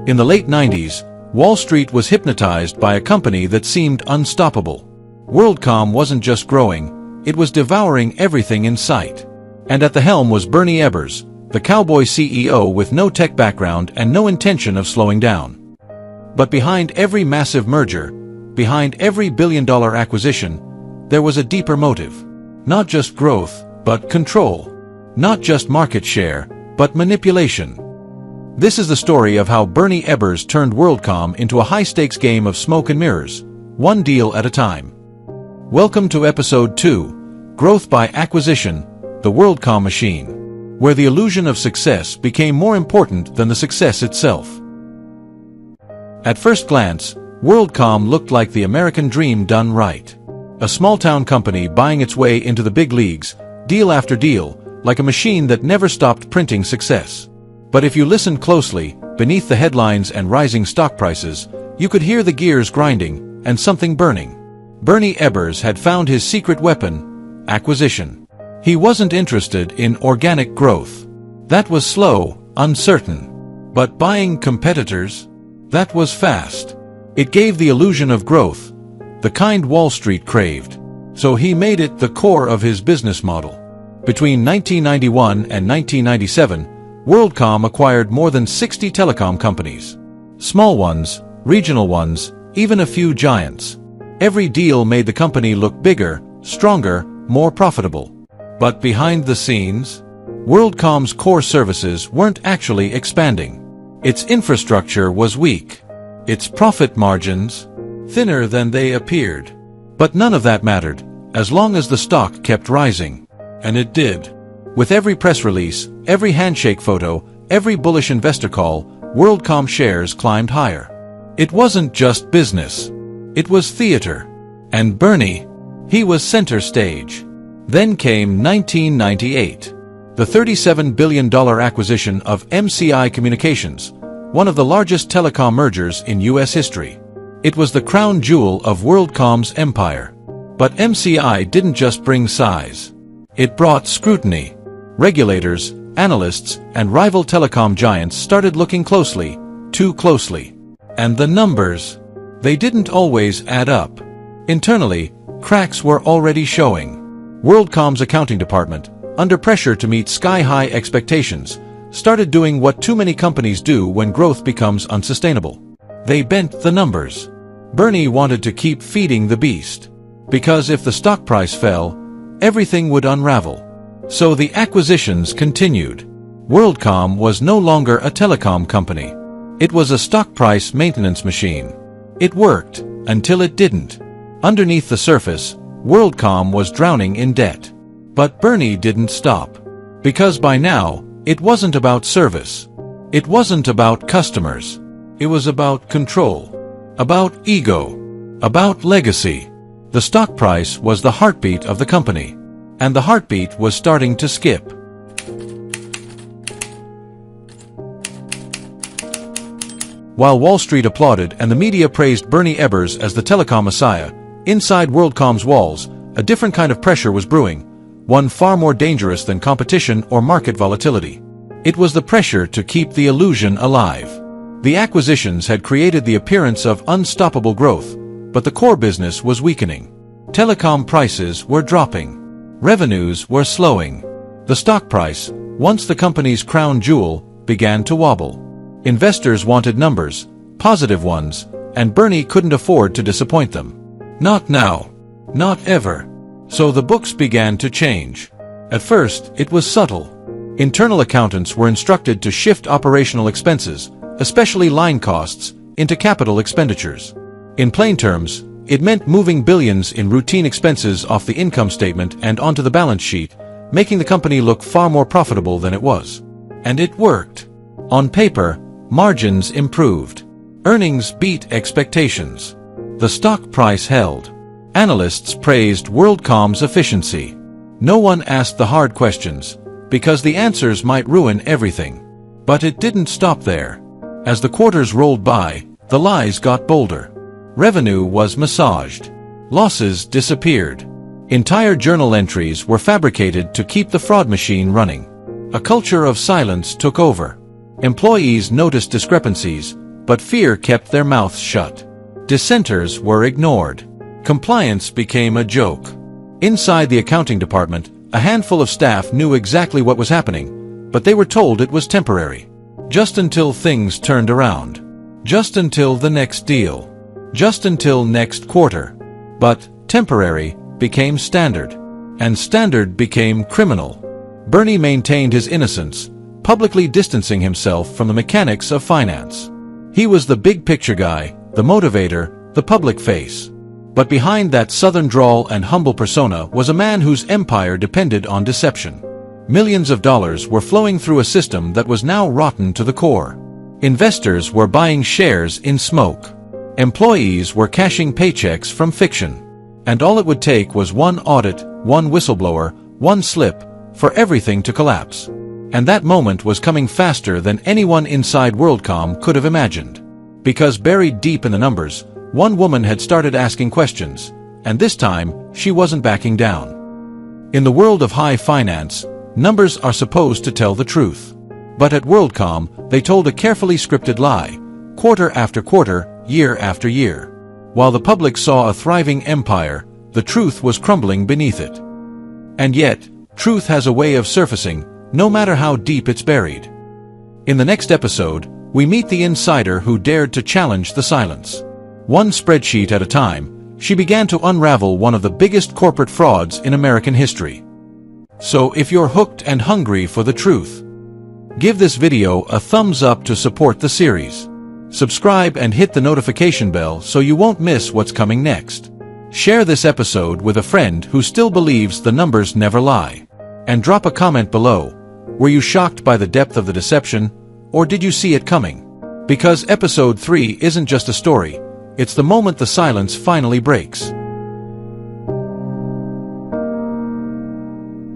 In the late 90s, Wall Street was hypnotized by a company that seemed unstoppable. WorldCom wasn't just growing, it was devouring everything in sight. And at the helm was Bernie Ebbers, the cowboy CEO with no tech background and no intention of slowing down. But behind every massive merger, behind every billion-dollar acquisition, there was a deeper motive. Not just growth, but control. Not just market share, but manipulation. This is the story of how Bernie Ebbers turned WorldCom into a high-stakes game of smoke and mirrors, one deal at a time. Welcome to Episode 2, Growth by Acquisition, the WorldCom Machine, where the illusion of success became more important than the success itself. At first glance, WorldCom looked like the American dream done right. A small-town company buying its way into the big leagues, deal after deal, like a machine that never stopped printing success. But if you listened closely, beneath the headlines and rising stock prices, you could hear the gears grinding and something burning. Bernie Ebbers had found his secret weapon: acquisition. He wasn't interested in organic growth. That was slow, uncertain. But buying competitors? That was fast. It gave the illusion of growth, the kind Wall Street craved. So he made it the core of his business model. Between 1991 and 1997, WorldCom acquired more than 60 telecom companies. Small ones, regional ones, even a few giants. Every deal made the company look bigger, stronger, more profitable. But behind the scenes, WorldCom's core services weren't actually expanding. Its infrastructure was weak. Its profit margins, thinner than they appeared. But none of that mattered, as long as the stock kept rising. And it did. With every press release, every handshake photo, every bullish investor call, WorldCom shares climbed higher. It wasn't just business. It was theater. And Bernie, he was center stage. Then came 1998. The $37 billion acquisition of MCI Communications, one of the largest telecom mergers in U.S. history. It was the crown jewel of WorldCom's empire. But MCI didn't just bring size. It brought scrutiny. Regulators, analysts, and rival telecom giants started looking closely, too closely. And the numbers, they didn't always add up. Internally, cracks were already showing. WorldCom's accounting department, under pressure to meet sky-high expectations, started doing what too many companies do when growth becomes unsustainable. They bent the numbers. Bernie wanted to keep feeding the beast. Because if the stock price fell, everything would unravel. So the acquisitions continued. WorldCom was no longer a telecom company. It was a stock price maintenance machine. It worked, until it didn't. Underneath the surface, WorldCom was drowning in debt. But Bernie didn't stop. Because by now, it wasn't about service. It wasn't about customers. It was about control. About ego. About legacy. The stock price was the heartbeat of the company. And the heartbeat was starting to skip. While Wall Street applauded and the media praised Bernie Ebbers as the telecom messiah, inside WorldCom's walls, a different kind of pressure was brewing, one far more dangerous than competition or market volatility. It was the pressure to keep the illusion alive. The acquisitions had created the appearance of unstoppable growth, but the core business was weakening. Telecom prices were dropping. Revenues were slowing. The stock price, once the company's crown jewel, began to wobble. Investors wanted numbers, positive ones, and Bernie couldn't afford to disappoint them. Not now. Not ever. So the books began to change. At first, it was subtle. Internal accountants were instructed to shift operational expenses, especially line costs, into capital expenditures. In plain terms, it meant moving billions in routine expenses off the income statement and onto the balance sheet, making the company look far more profitable than it was. And it worked. On paper, margins improved. Earnings beat expectations. The stock price held. Analysts praised WorldCom's efficiency. No one asked the hard questions, because the answers might ruin everything. But it didn't stop there. As the quarters rolled by, the lies got bolder. Revenue was massaged. Losses disappeared. Entire journal entries were fabricated to keep the fraud machine running. A culture of silence took over. Employees noticed discrepancies, but fear kept their mouths shut. Dissenters were ignored. Compliance became a joke. Inside the accounting department, a handful of staff knew exactly what was happening, but they were told it was temporary. Just until things turned around. Just until the next deal. Just until next quarter. But temporary became standard. And standard became criminal. Bernie maintained his innocence, publicly distancing himself from the mechanics of finance. He was the big picture guy, the motivator, the public face. But behind that southern drawl and humble persona was a man whose empire depended on deception. Millions of dollars were flowing through a system that was now rotten to the core. Investors were buying shares in smoke. Employees were cashing paychecks from fiction. And all it would take was one audit, one whistleblower, one slip, for everything to collapse. And that moment was coming faster than anyone inside WorldCom could have imagined. Because buried deep in the numbers, one woman had started asking questions, and this time, she wasn't backing down. In the world of high finance, numbers are supposed to tell the truth. But at WorldCom, they told a carefully scripted lie, quarter after quarter, year after year. While the public saw a thriving empire, the truth was crumbling beneath it. And yet, truth has a way of surfacing, no matter how deep it's buried. In the next episode, we meet the insider who dared to challenge the silence. One spreadsheet at a time, she began to unravel one of the biggest corporate frauds in American history. So if you're hooked and hungry for the truth, give this video a thumbs up to support the series. Subscribe and hit the notification bell so you won't miss what's coming next. Share this episode with a friend who still believes the numbers never lie. And drop a comment below. Were you shocked by the depth of the deception, or did you see it coming? Because episode 3 isn't just a story, it's the moment the silence finally breaks.